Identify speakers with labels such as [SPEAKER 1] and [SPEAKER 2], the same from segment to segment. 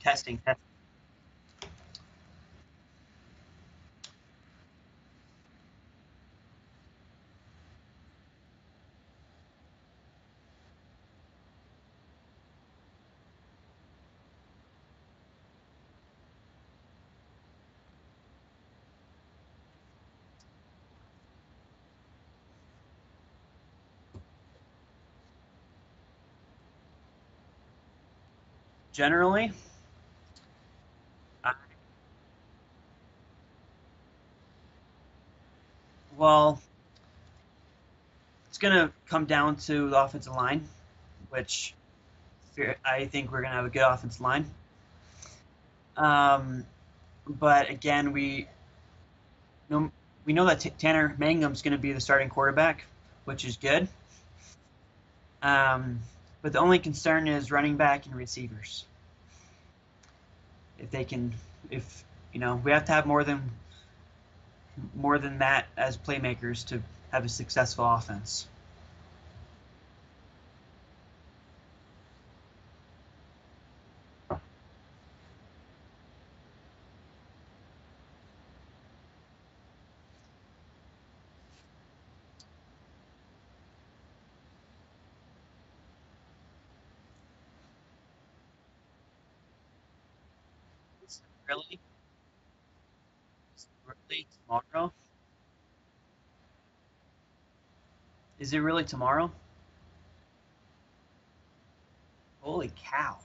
[SPEAKER 1] Testing, testing. Generally, I, well, it's going to come down to the offensive line, which I think we're going to have a good offensive line. Um, but again, know we know that Tanner Mangum's going to be the starting quarterback, which is good. Um, but the only concern is running back and receivers. If they can, if we have to have more than that as playmakers to have a successful offense. Is it really? Is it really tomorrow? Is it really tomorrow? Holy cow!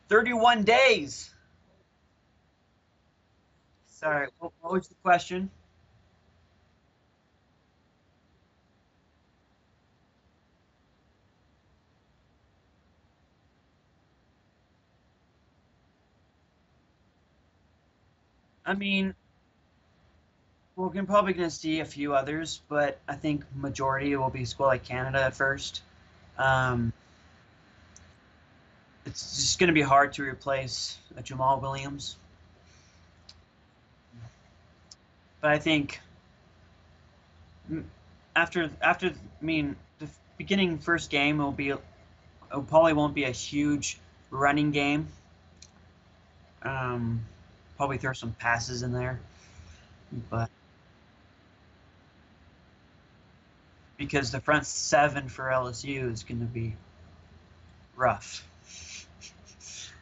[SPEAKER 1] 31 days. Sorry, what was the question? I mean, we're probably going to see a few others, but I think majority will be School like Canada at first. Um, it's just going to be hard to replace a Jamal Williams, but I think after the beginning first game it probably won't be a huge running game. Um, Probably throw some passes in there, but because the front seven for LSU is going to be rough,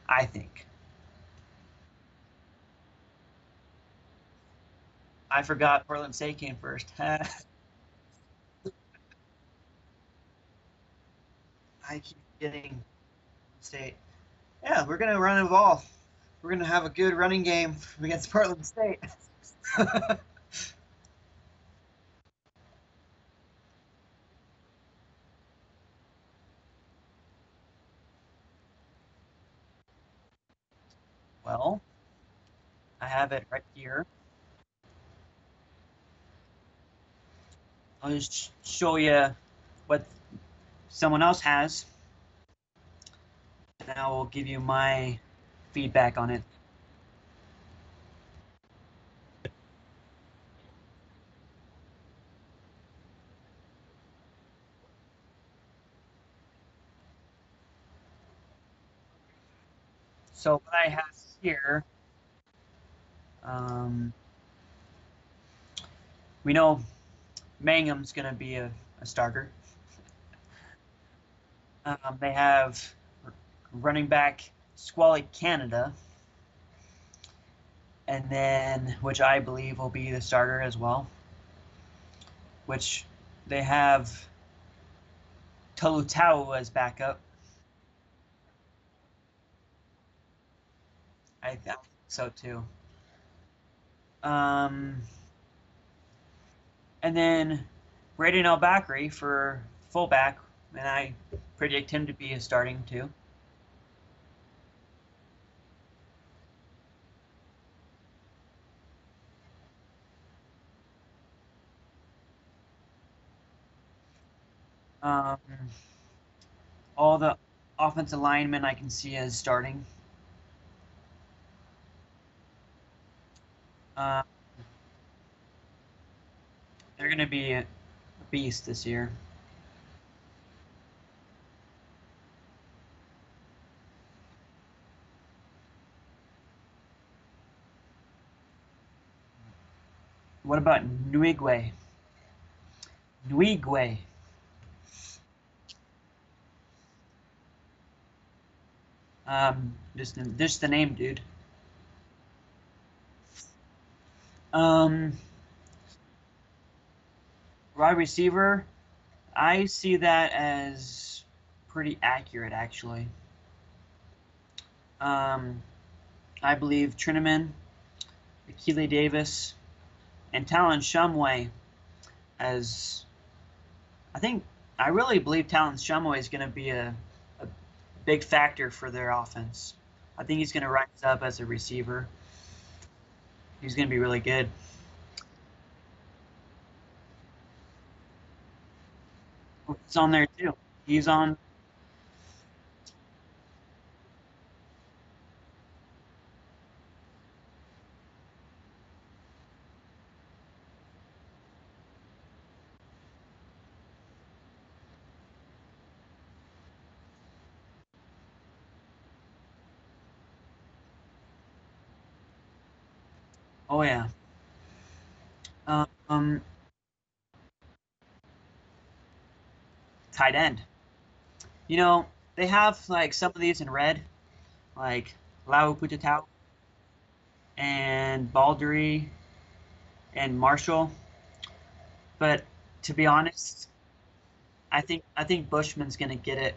[SPEAKER 1] I think. I forgot Portland State came first. I keep getting State. Yeah, we're gonna run the ball. We're gonna have a good running game against Portland State. Well, I have it right here. I'll just show you what someone else has, and I will give you my feedback on it. So what I have here, um, we know Mangum's going to be a starter. They have running back Squally Canada, and then which I believe will be the starter as well. Which they have Tolutau as backup. I think so too. Um, and then Braden Bakri for fullback, and I predict him to be a starting too. Um, all the offensive linemen I can see as starting. Uh, they're going to be a beast this year. What about Nuigwe? Nuigwe. Just the name, dude. Um, wide receiver. I see that as pretty accurate, actually. Um, I believe Trineman, Akile Davis, and Talon Shumway as I think I really believe Talon Shumway is going to be a big factor for their offense. I think he's going to rise up as a receiver. He's going to be really good. He's on there too. He's on. Oh yeah. Um, tight end. You know they have like some of these in red, like Lau Putatau and Baldry and Marshall. But to be honest, I think Bushman's gonna get it.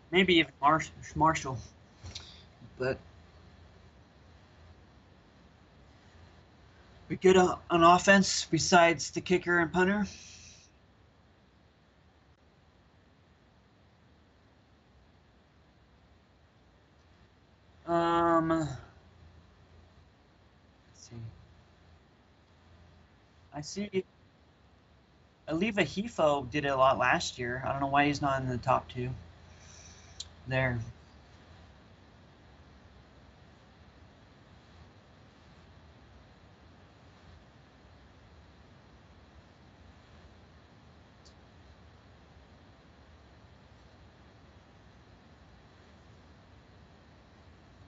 [SPEAKER 1] Maybe even Marshall. But we good on offense besides the kicker and punter. Let's see. I see. Aliva Hefo did it a lot last year. I don't know why he's not in the top two there.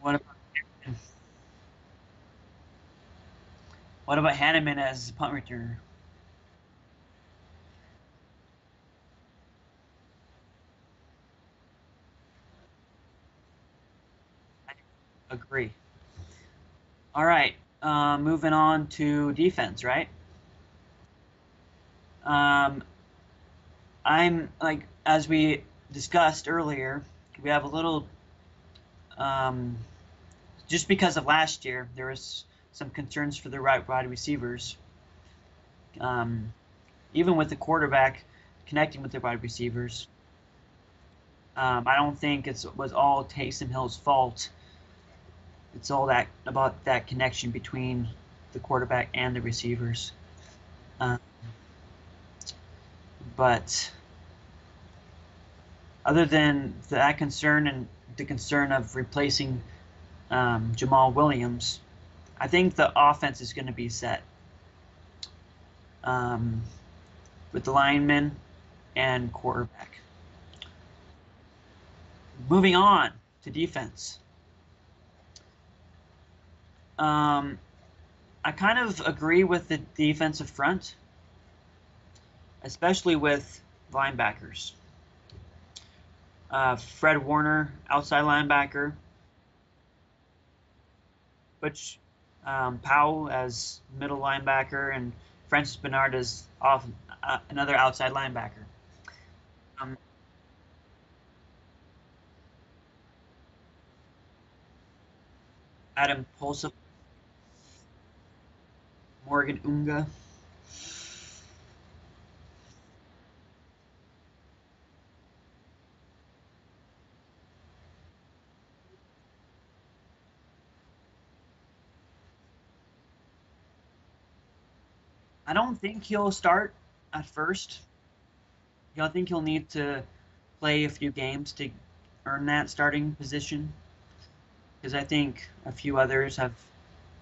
[SPEAKER 1] What about what about Hanneman as punt returner? I agree. All right. Moving on to defense, right? Um, I'm like as we discussed earlier, we have a little um, just because of last year, there was some concerns for the right wide receivers. Um, even with the quarterback connecting with the wide receivers, I don't think it was all Taysom Hill's fault. It's all that about that connection between the quarterback and the receivers. Uh, but other than that concern and the concern of replacing Jamal Williams, I think the offense is going to be set um, with the linemen and quarterback. Moving on to defense. Um, I kind of agree with the defensive front, especially with linebackers. Fred Warner, outside linebacker, Butch Powell as middle linebacker, and Francis Bernard as another outside linebacker. Um, Adam Polsa, Morgan Unga. I don't think he'll start at first. I think he'll need to play a few games to earn that starting position, because I think a few others have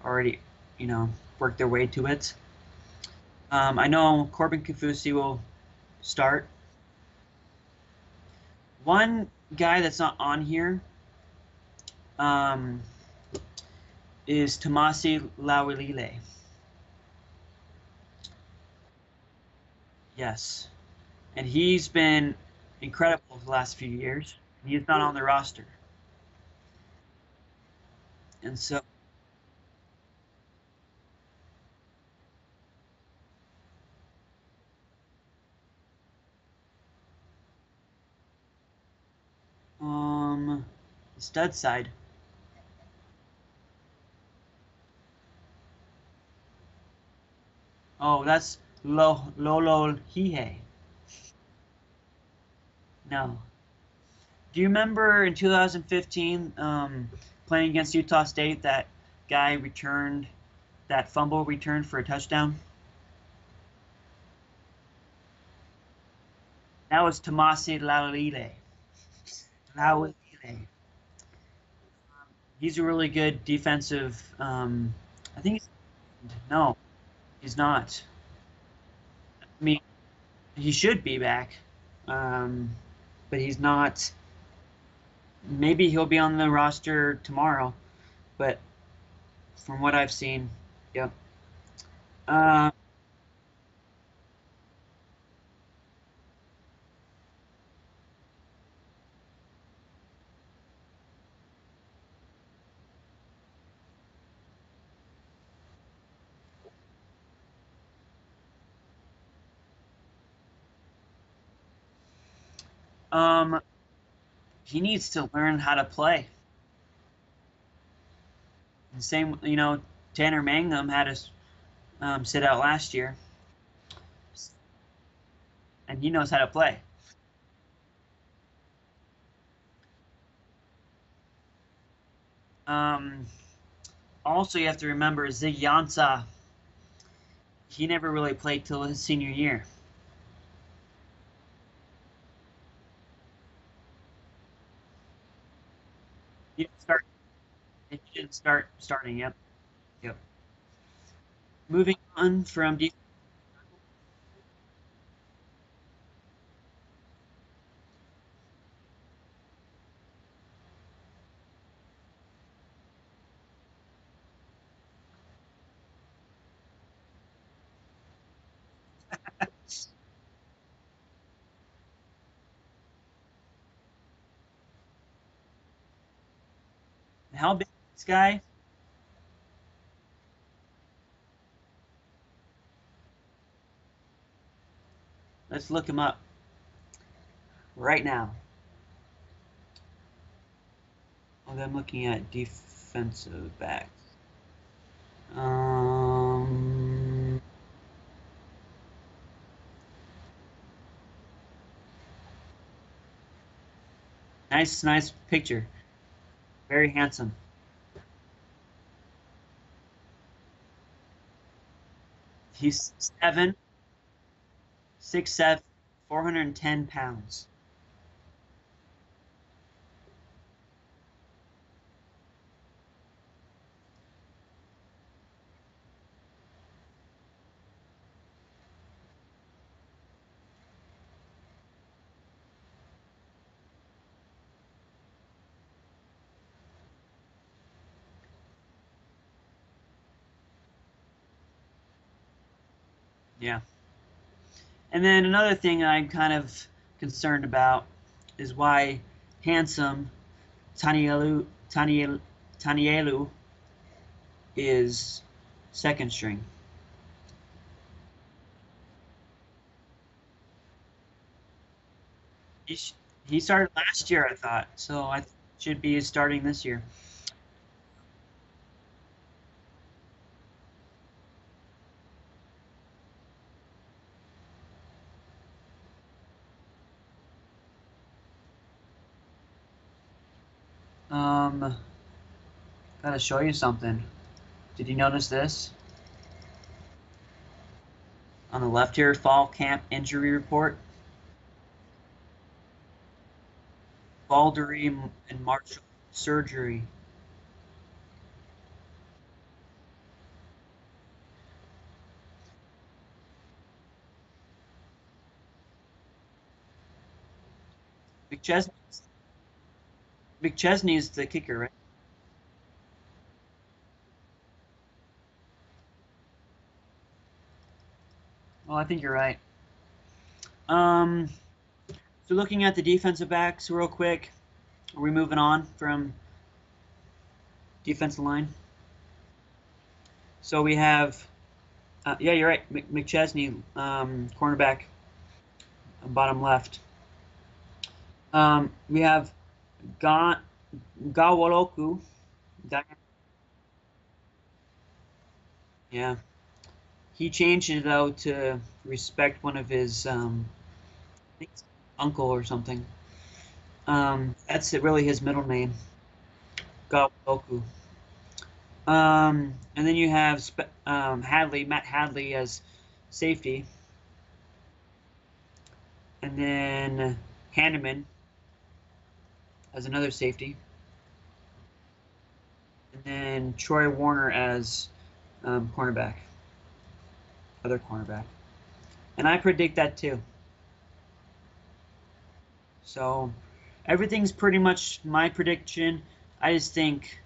[SPEAKER 1] already, you know, worked their way to it. I know Corbin Kafusi will start. One guy that's not on here um, is Tomasi Lawilile. Yes, and he's been incredible the last few years. He's not on the roster, and so um, stud side. Oh, that's Lolo Hihe. No. Do you remember in 2015 playing against Utah State that guy returned that fumble return for a touchdown? That was Tomasi Laulile. Laulile. He's a really good defensive. I think he's no, he's not. I mean, he should be back, um, but he's not. Maybe he'll be on the roster tomorrow, but from what I've seen, yep. Uh, um, he needs to learn how to play. The same, Tanner Mangum had us sit out last year, and he knows how to play. Um, Also, you have to remember Zig Yansah. He never really played till his senior year. He didn't start. He didn't start starting. Yep. Yep. Moving on from how big is this guy? Let's look him up right now. Oh, I'm looking at defensive back. Um, nice picture. Very handsome. He's 7'6'7", 410 pounds. Yeah. And then another thing I'm kind of concerned about is why handsome Tanielu is second string. He, sh- he started last year, I thought, so I should be starting this year. Um, Gotta show you something. Did you notice this? On the left here, fall camp injury report. Baldery and Marshall surgery. McChesney, McChesney's the kicker, right? Well, I think you're right. Um, so looking at the defensive backs real quick, are we moving on from defensive line? So we have, yeah, you're right, McChesney, cornerback, bottom left. We have Ga Gawoloku. Yeah, he changed it though to respect one of his, I think it's uncle or something. That's really his middle name, Gawoloku. And then you have Matt Hadley as safety, and then Hanneman as another safety, and then Troy Warner as cornerback, other cornerback. And I predict that too. So everything's pretty much my prediction. I just think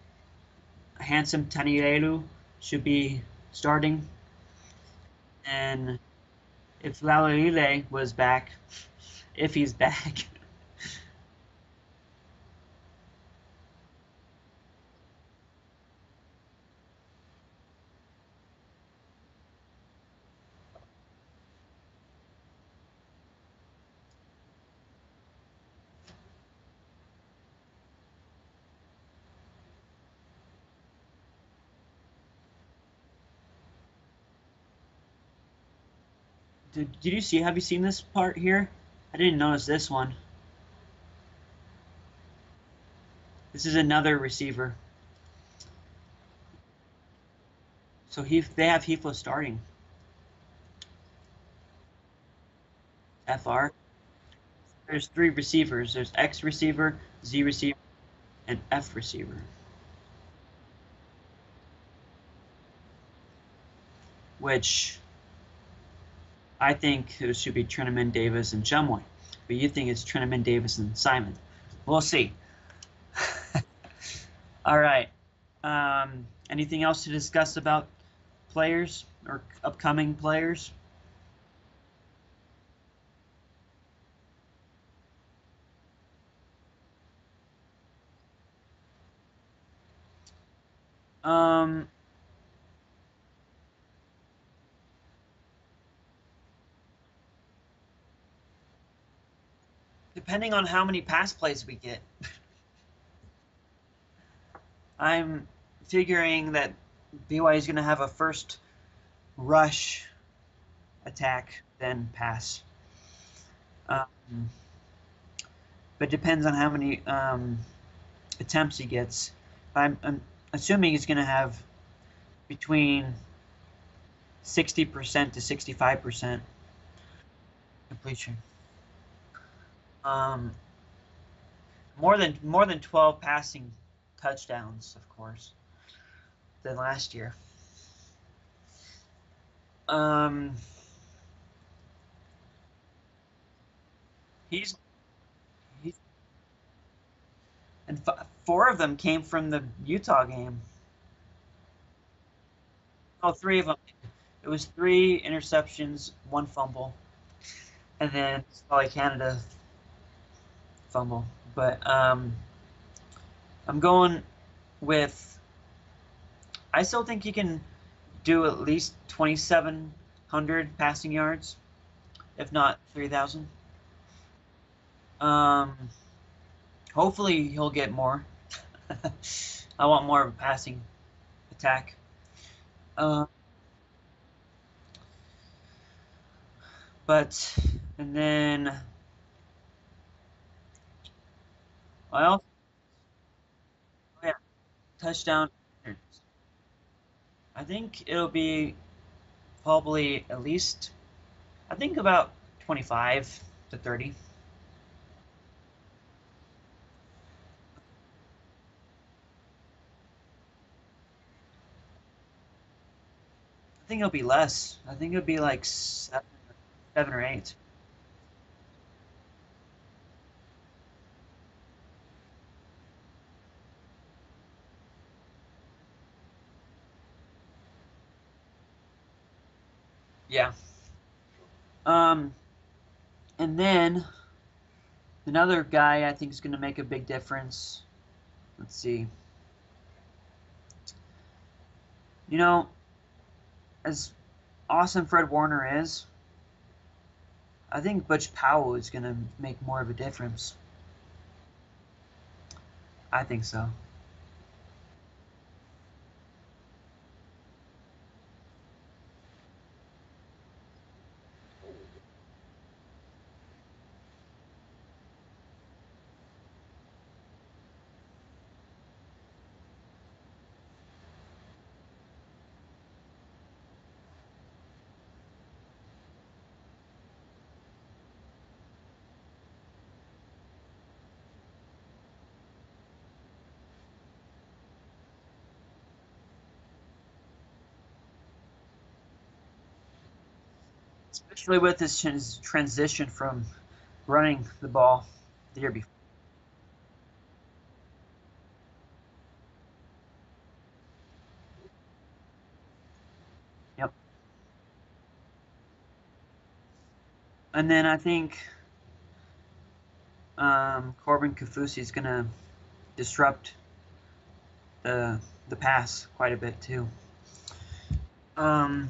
[SPEAKER 1] Handsome Tanielu should be starting, and if Lalilile was back, if he's back. Did you see? Have you seen this part here? I didn't notice this one. This is another receiver. So they have Heathcliff starting. FR. There's three receivers. There's X receiver, Z receiver, and F receiver. Which I think it should be Trineman, Davis, and Shumway. But you think it's Trineman, Davis, and Simon. We'll see. All right. Anything else to discuss about players or upcoming players? Um, Depending on how many pass plays we get, I'm figuring that BYU is going to have a first rush attack, then pass. Um, but depends on how many attempts he gets. I'm assuming he's going to have between 60% to 65% completion. Um, more than 12 passing touchdowns, of course, than last year. Um, he's he's and four of them came from the Utah game. Oh, three of them. It was three interceptions, one fumble, and then probably Canada fumble. But I'm going with. I still think he can do at least 2,700 passing yards, if not 3,000. Um, Hopefully he'll get more. I want more of a passing attack. Uh, but and then I also oh yeah, touchdown. I think it'll be probably at least I think about 25 to 30. I think it'll be less. I think it'll be like 7 or 8. Yeah. Um, and then another guy I think is going to make a big difference. Let's see. You know, as awesome Fred Warner is, I think Butch Powell is going to make more of a difference. I think so. Especially with this transition from running the ball the year before. Yep. And then I think Corbin Kafusi is going to disrupt the the pass quite a bit too. Um,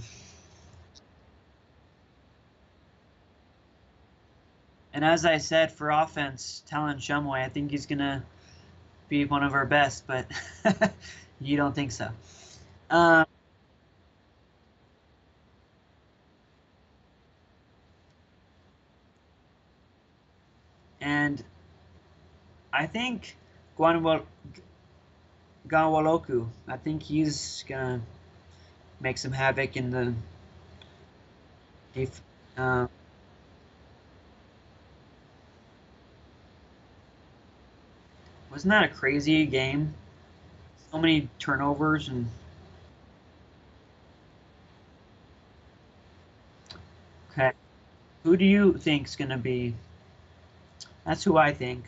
[SPEAKER 1] and as I said, for offense, Talon Shumway, I think he's going to be one of our best, but you don't think so. Um, and I think Gwanwaloku, I think he's going to make some havoc in the def- uh, wasn't that a crazy game? So many turnovers and okay. Who do you think's gonna be? That's who I think.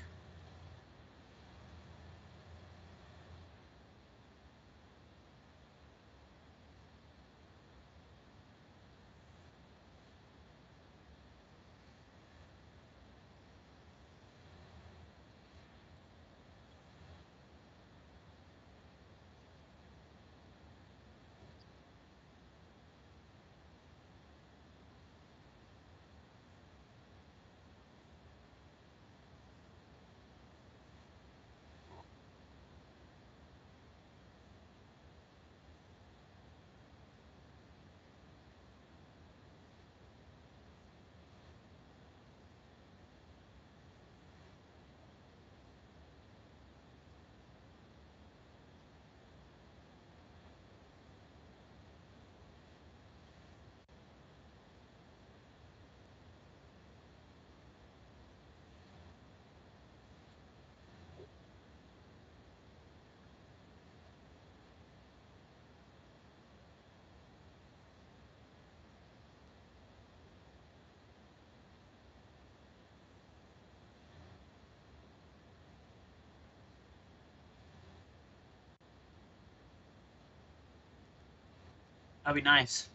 [SPEAKER 1] That'd be nice.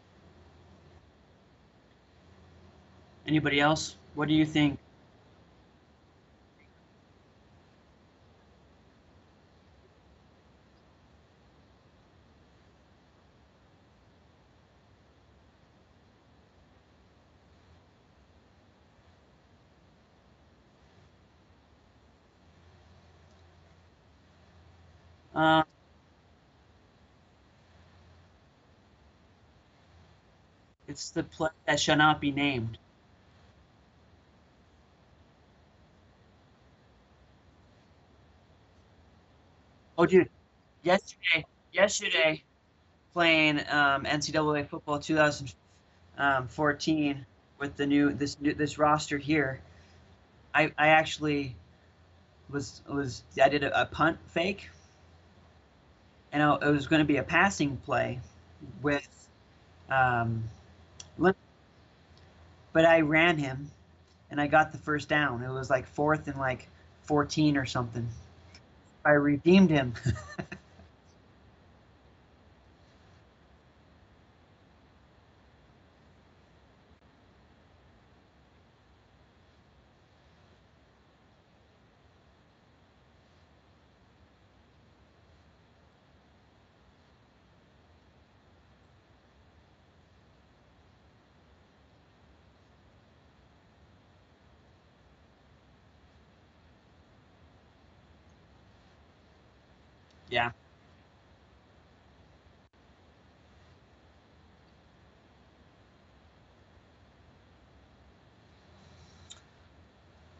[SPEAKER 1] Anybody else? What do you think? Uh, it's the play that shall not be named. Oh, dude, yesterday playing NCAA football 2014 with this roster here. I actually I did a punt fake, and it was going to be a passing play with Um, but I ran him and I got the first down. It was like fourth and like 14 or something. I redeemed him. Yeah,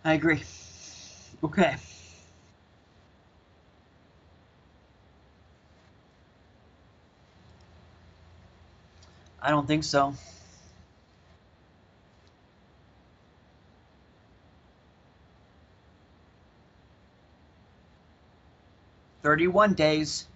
[SPEAKER 1] I agree. Okay. I don't think so. 31 days.